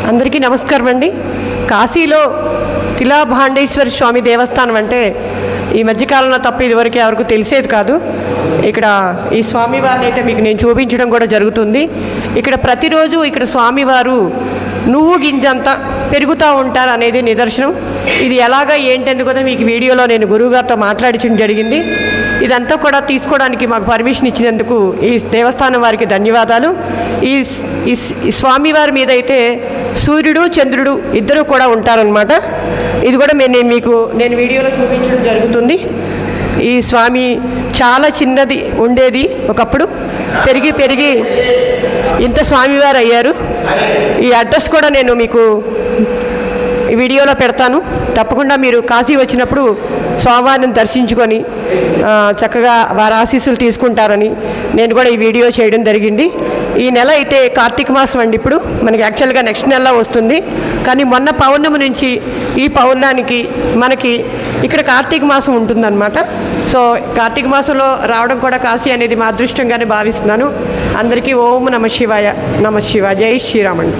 అందరికీ నమస్కారం అండి. కాశీలో తిలాభాండేశ్వర స్వామి దేవస్థానం అంటే ఈ మధ్యకాలంలో తప్ప ఇదివరకు ఎవరికి తెలిసేది కాదు. ఇక్కడ ఈ స్వామివారిని అయితే మీకు నేను చూపించడం కూడా జరుగుతుంది. ఇక్కడ ప్రతిరోజు ఇక్కడ స్వామివారు నువ్వు గింజంతా పెరుగుతూ ఉంటారు అనేది నిదర్శనం. ఇది ఎలాగా ఏంటని కూడా మీకు వీడియోలో నేను గురువుగారితో మాట్లాడించడం జరిగింది. ఇదంతా కూడా తీసుకోవడానికి మాకు పర్మిషన్ ఇచ్చినందుకు ఈ దేవస్థానం వారికి ధన్యవాదాలు. ఈ స్వామివారి మీద అయితే సూర్యుడు చంద్రుడు ఇద్దరు కూడా ఉంటారనమాట. ఇది కూడా నేను వీడియోలో చూపించడం జరుగుతుంది. ఈ స్వామి చాలా చిన్నది ఉండేది ఒకప్పుడు, పెరిగి ఇంత స్వామివారు అయ్యారు. ఈ అడ్రస్ కూడా నేను మీకు ఈ వీడియోలో పెడతాను. తప్పకుండా మీరు కాశీ వచ్చినప్పుడు స్వామివారిని దర్శించుకొని చక్కగా వారి ఆశీస్సులు తీసుకుంటారని నేను కూడా ఈ వీడియో చేయడం జరిగింది. ఈ నెల అయితే కార్తీక మాసం అండి. ఇప్పుడు మనకి యాక్చువల్గా నెక్స్ట్ నెలలో వస్తుంది, కానీ మొన్న పౌర్ణమి నుంచి ఈ పౌర్ణానికి మనకి ఇక్కడ కార్తీక మాసం ఉంటుందన్నమాట. సో కార్తీక మాసంలో రావడం కూడా కాశీ అనేది మా అదృష్టంగానే భావిస్తున్నాను. అందరికీ ఓం నమ శివాయ. నమ శివాయ. జై శ్రీరామండి.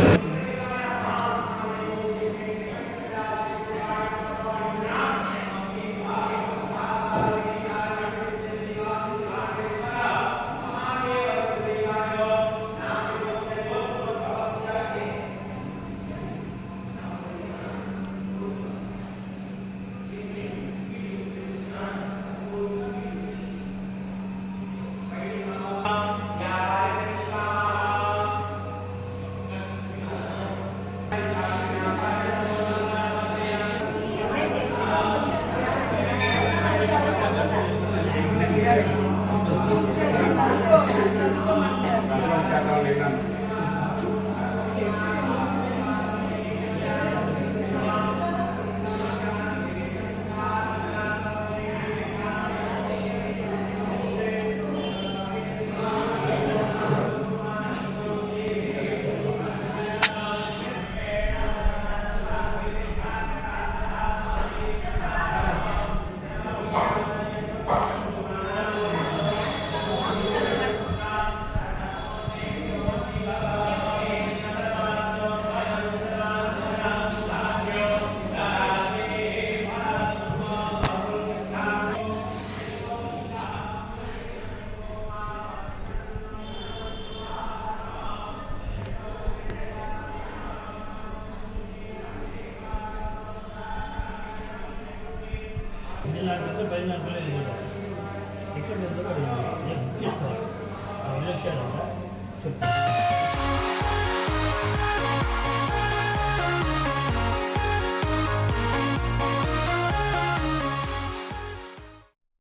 ఇక్కడ